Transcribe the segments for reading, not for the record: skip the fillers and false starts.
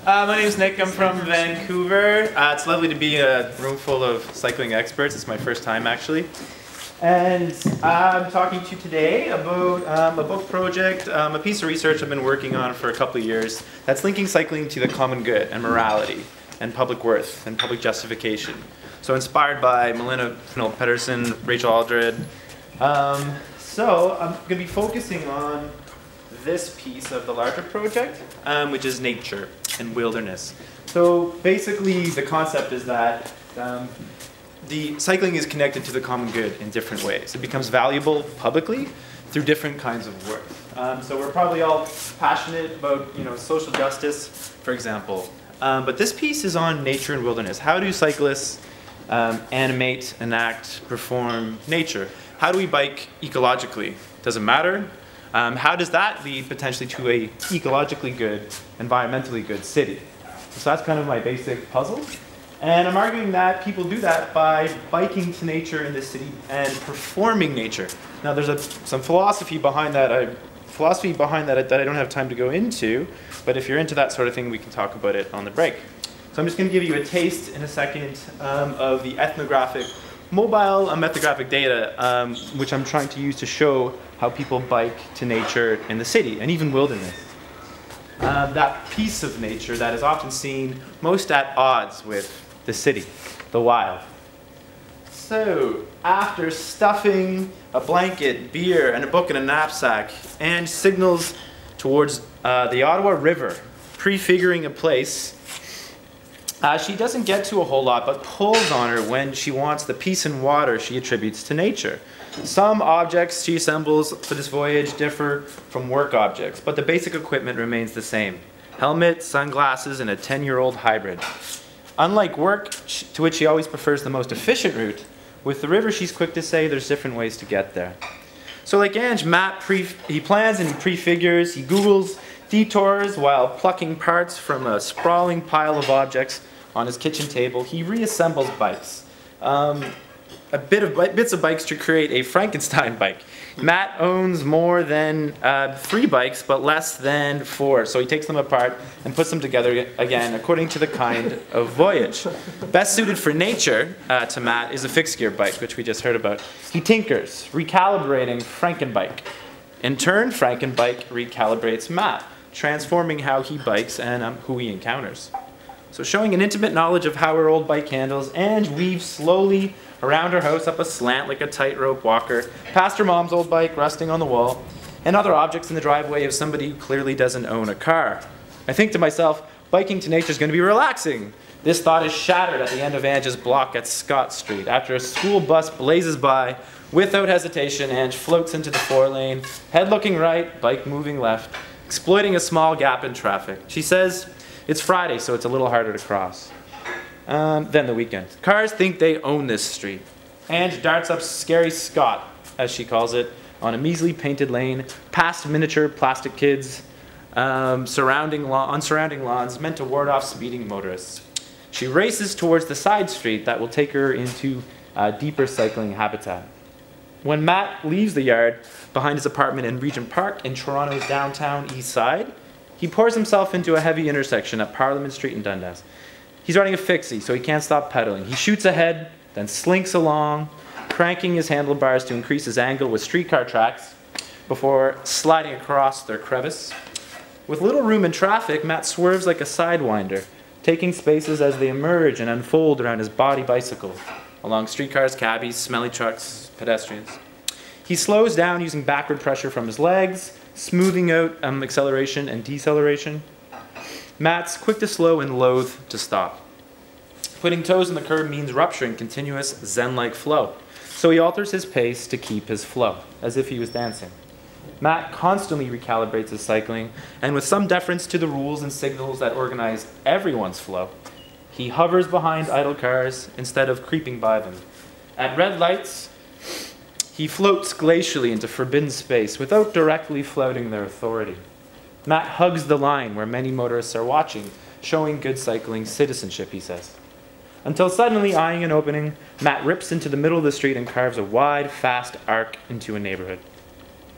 My name's Nick. I'm from Vancouver. It's lovely to be in a room full of cycling experts. It's my first time, actually. And I'm talking to you today about a book project, a piece of research I've been working on for a couple of years that's linking cycling to the common good and morality and public worth and public justification. So inspired by Melinda Pedersen, Rachel Aldred. So I'm going to be focusing on this piece of the larger project, which is nature and wilderness. So basically the concept is that the cycling is connected to the common good in different ways. It becomes valuable publicly through different kinds of work. So we're probably all passionate about social justice, for example. But this piece is on nature and wilderness. How do cyclists animate, enact, perform nature? How do we bike ecologically? Does it matter? How does that lead potentially to a ecologically good, environmentally good city? So that's kind of my basic puzzle. And I'm arguing that people do that by biking to nature in the city and performing nature. Now there's some philosophy behind that that I don't have time to go into, but if you're into that sort of thing, we can talk about it on the break. So I'm just going to give you a taste in a second of the mobile ethnographic data, which I'm trying to use to show how people bike to nature in the city and even wilderness. That piece of nature that is often seen most at odds with the city, the wild. So, after stuffing a blanket, beer, and a book in a knapsack, Anne signals towards the Ottawa River, prefiguring a place. She doesn't get to a whole lot, but pulls on her when she wants the peace and water she attributes to nature. Some objects she assembles for this voyage differ from work objects, but the basic equipment remains the same. Helmet, sunglasses, and a 10-year-old hybrid. Unlike work, to which she always prefers the most efficient route, with the river she's quick to say there's different ways to get there. So like Ange, Matt, he plans and he prefigures, he Googles detours while plucking parts from a sprawling pile of objects on his kitchen table. He reassembles bikes. Bits of bikes to create a Frankenstein bike. Matt owns more than 3 bikes, but less than 4. So he takes them apart and puts them together again, according to the kind of voyage. Best suited for nature to Matt is a fixed gear bike, which we just heard about. He tinkers, recalibrating Frankenbike. In turn, Frankenbike recalibrates Matt, transforming how he bikes and who he encounters. So showing an intimate knowledge of how her old bike handles, Ange weaves slowly around her house up a slant like a tightrope walker, past her mom's old bike rusting on the wall, and other objects in the driveway of somebody who clearly doesn't own a car. I think to myself, biking to nature is going to be relaxing. This thought is shattered at the end of Ange's block at Scott Street. After a school bus blazes by, without hesitation, Ange floats into the 4-lane, head looking right, bike moving left, exploiting a small gap in traffic. She says, it's Friday, so it's a little harder to cross. Then the weekend. Cars think they own this street. Ange darts up Scary Scott, as she calls it, on a measly painted lane, past miniature plastic kids, on surrounding lawns meant to ward off speeding motorists. She races towards the side street that will take her into deeper cycling habitat. When Matt leaves the yard behind his apartment in Regent Park in Toronto's downtown east side, he pours himself into a heavy intersection at Parliament Street in Dundas. He's riding a fixie, so he can't stop pedaling. He shoots ahead, then slinks along, cranking his handlebars to increase his angle with streetcar tracks before sliding across their crevice. With little room in traffic, Matt swerves like a sidewinder, taking spaces as they emerge and unfold around his body bicycle, along streetcars, cabbies, smelly trucks, pedestrians. He slows down using backward pressure from his legs, smoothing out acceleration and deceleration. Matt's quick to slow and loath to stop. Putting toes in the curb means rupturing continuous zen-like flow, so he alters his pace to keep his flow, as if he was dancing. Matt constantly recalibrates his cycling, and with some deference to the rules and signals that organize everyone's flow, he hovers behind idle cars instead of creeping by them. At red lights, he floats glacially into forbidden space without directly flouting their authority. Matt hugs the line where many motorists are watching, showing good cycling citizenship, he says. Until suddenly, eyeing an opening, Matt rips into the middle of the street and carves a wide, fast arc into a neighborhood.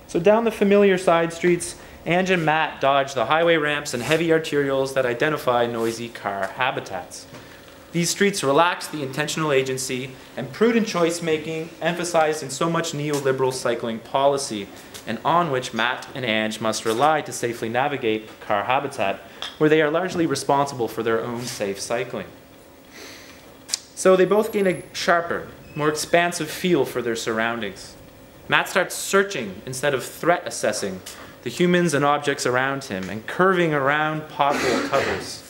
So down the familiar side streets, Ange and Matt dodge the highway ramps and heavy arterials that identify noisy car habitats. These streets relax the intentional agency and prudent choice-making emphasized in so much neoliberal cycling policy, and on which Matt and Ange must rely to safely navigate car habitat, where they are largely responsible for their own safe cycling. So they both gain a sharper, more expansive feel for their surroundings. Matt starts searching instead of threat assessing the humans and objects around him and curving around pothole covers.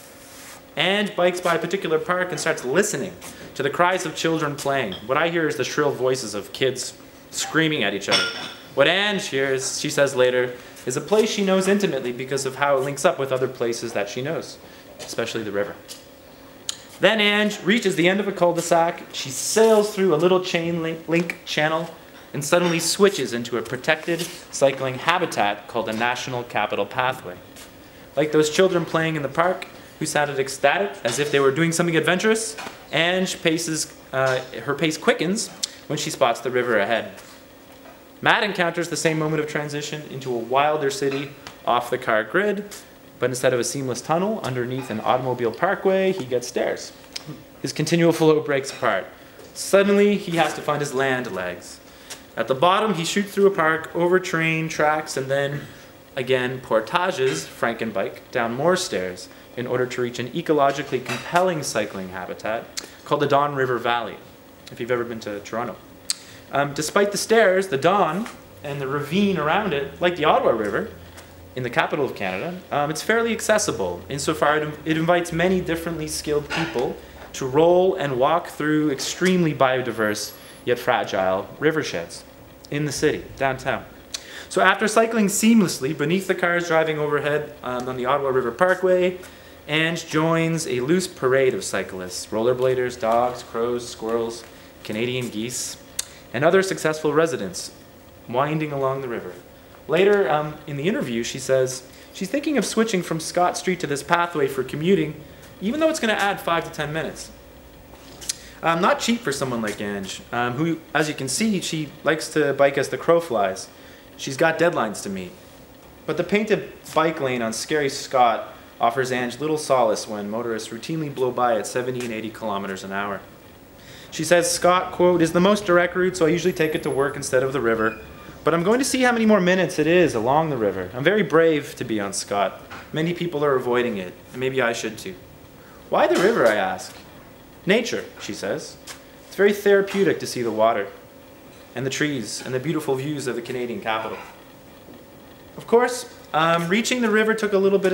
And bikes by a particular park and starts listening to the cries of children playing. What I hear is the shrill voices of kids screaming at each other. What Ange hears, she says later, is a place she knows intimately because of how it links up with other places that she knows, especially the river. Then Ange reaches the end of a cul-de-sac. She sails through a little chain link channel and suddenly switches into a protected cycling habitat called the National Capital Pathway. Like those children playing in the park who sounded ecstatic as if they were doing something adventurous, Ange her pace quickens when she spots the river ahead. Matt encounters the same moment of transition into a wilder city off the car grid, but instead of a seamless tunnel underneath an automobile parkway, he gets stairs. His continual flow breaks apart. Suddenly, he has to find his land legs. At the bottom, he shoots through a park, over train tracks, and then, again, portages Frankenbike down more stairs in order to reach an ecologically compelling cycling habitat called the Don River Valley, if you've ever been to Toronto. Despite the stairs, the Don and the ravine around it, like the Ottawa River in the capital of Canada, it's fairly accessible insofar it invites many differently skilled people to roll and walk through extremely biodiverse yet fragile riversheds in the city, downtown. So after cycling seamlessly beneath the cars driving overhead on the Ottawa River Parkway, Ange joins a loose parade of cyclists, rollerbladers, dogs, crows, squirrels, Canadian geese, and other successful residents winding along the river. Later in the interview, she says she's thinking of switching from Scott Street to this pathway for commuting, even though it's going to add 5 to 10 minutes. Not cheap for someone like Ange, who, as you can see, she likes to bike as the crow flies. She's got deadlines to meet. But the painted bike lane on Scary Scott offers Ange little solace when motorists routinely blow by at 70 and 80 kilometers an hour. She says Scott, quote, is the most direct route, so I usually take it to work instead of the river. But I'm going to see how many more minutes it is along the river. I'm very brave to be on Scott. Many people are avoiding it, and maybe I should too. Why the river, I ask? Nature, she says. It's very therapeutic to see the water and the trees and the beautiful views of the Canadian capital. Of course, reaching the river took a little bit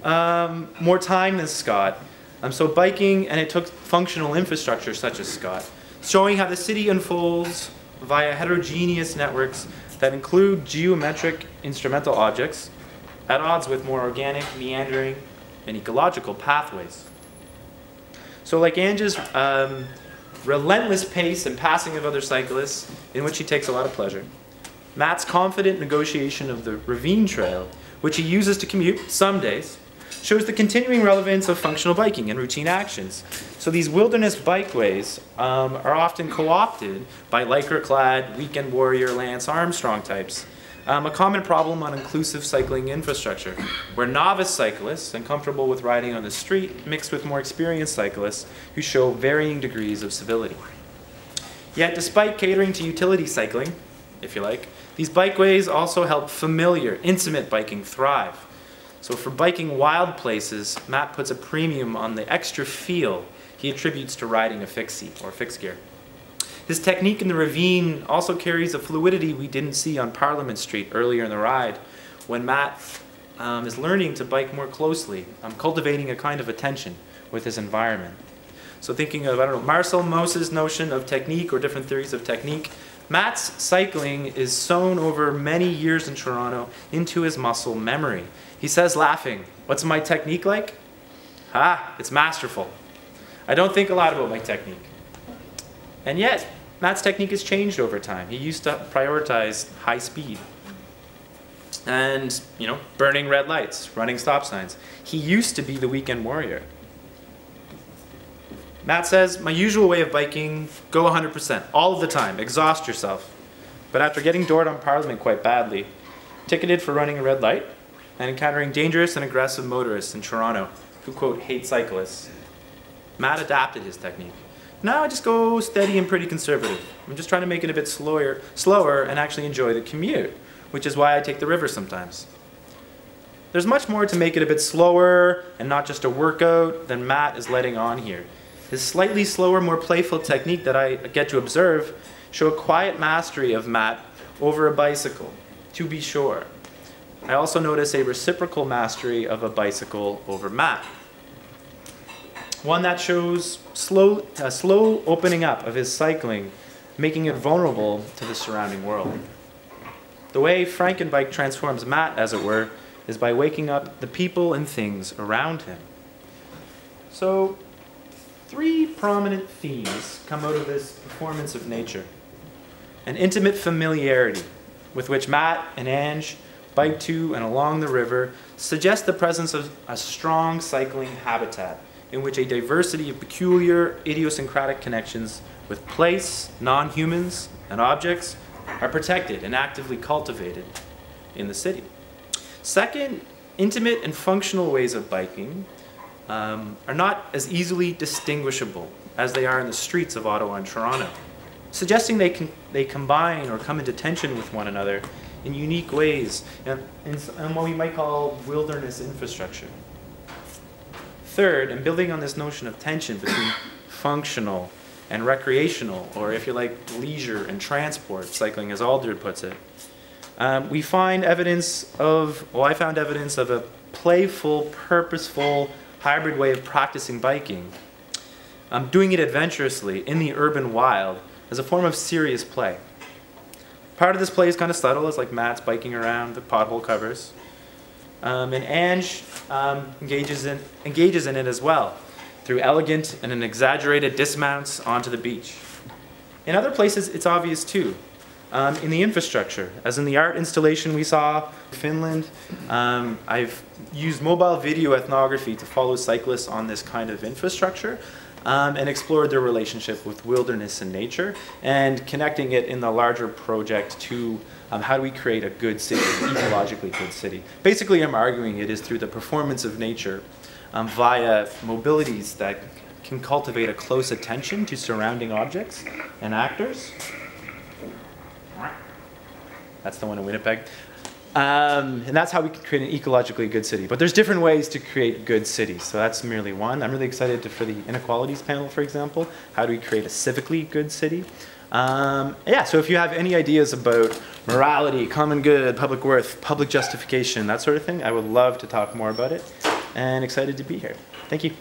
of more time than Scott. So biking, and it took functional infrastructure such as Scott, showing how the city unfolds via heterogeneous networks that include geometric instrumental objects at odds with more organic, meandering, and ecological pathways. So like Ange's relentless pace and passing of other cyclists, in which he takes a lot of pleasure, Matt's confident negotiation of the ravine trail, which he uses to commute some days, shows the continuing relevance of functional biking and routine actions. So these wilderness bikeways are often co-opted by lycra-clad, weekend warrior Lance Armstrong types. A common problem on inclusive cycling infrastructure, where novice cyclists and comfortable with riding on the street mixed with more experienced cyclists who show varying degrees of civility. Yet despite catering to utility cycling, if you like, these bikeways also help familiar, intimate biking thrive. So for biking wild places, Matt puts a premium on the extra feel he attributes to riding a fixie or fixed gear. His technique in the ravine also carries a fluidity we didn't see on Parliament Street earlier in the ride, when Matt is learning to bike more closely, cultivating a kind of attention with his environment. So thinking of, Marcel Maus's notion of technique or different theories of technique, Matt's cycling is sewn over many years in Toronto into his muscle memory. He says, laughing, "What's my technique like? It's masterful. I don't think a lot about my technique." And yet, Matt's technique has changed over time. He used to prioritize high speed and, burning red lights, running stop signs. He used to be the weekend warrior. Matt says, "My usual way of biking, go 100%, all of the time, exhaust yourself. But after getting doored on Parliament quite badly, ticketed for running a red light, and encountering dangerous and aggressive motorists in Toronto who, quote, hate cyclists. Matt adapted his technique. Now I just go steady and pretty conservative. I'm just trying to make it a bit slower and actually enjoy the commute, which is why I take the river sometimes. There's much more to make it a bit slower and not just a workout than Matt is letting on here. His slightly slower, more playful technique that I get to observe show a quiet mastery of Matt over a bicycle, to be sure. I also notice a reciprocal mastery of a bicycle over Matt. One that shows a slow opening up of his cycling, making it vulnerable to the surrounding world. The way Frankenbike transforms Matt, as it were, is by waking up the people and things around him. So, 3 prominent themes come out of this performance of nature. An intimate familiarity with which Matt and Ange bike to and along the river suggests the presence of a strong cycling habitat in which a diversity of peculiar idiosyncratic connections with place, non-humans, and objects are protected and actively cultivated in the city. Second, intimate and functional ways of biking are not as easily distinguishable as they are in the streets of Ottawa and Toronto, suggesting they combine or come into tension with one another in unique ways and what we might call wilderness infrastructure. Third, and building on this notion of tension between functional and recreational, or if you like, leisure and transport cycling, as Aldred puts it, I found evidence of a playful, purposeful, hybrid way of practicing biking, doing it adventurously in the urban wild as a form of serious play. Part of this play is kind of subtle, it's like Matt's biking around the pothole covers. And Ange engages in it as well, through elegant and an exaggerated dismounts onto the beach. In other places, it's obvious too. In the infrastructure, as in the art installation we saw in Finland, I've used mobile video ethnography to follow cyclists on this kind of infrastructure and explored their relationship with wilderness and nature and connecting it in the larger project to how do we create a good city, an ecologically good city. Basically, I'm arguing it is through the performance of nature via mobilities that can cultivate a close attention to surrounding objects and actors. That's the one in Winnipeg. And that's how we can create an ecologically good city. But there's different ways to create good cities. So that's merely one. I'm really excited for the inequalities panel, for example. How do we create a civically good city? Yeah, so if you have any ideas about morality, common good, public worth, public justification, that sort of thing, I would love to talk more about it. And excited to be here. Thank you.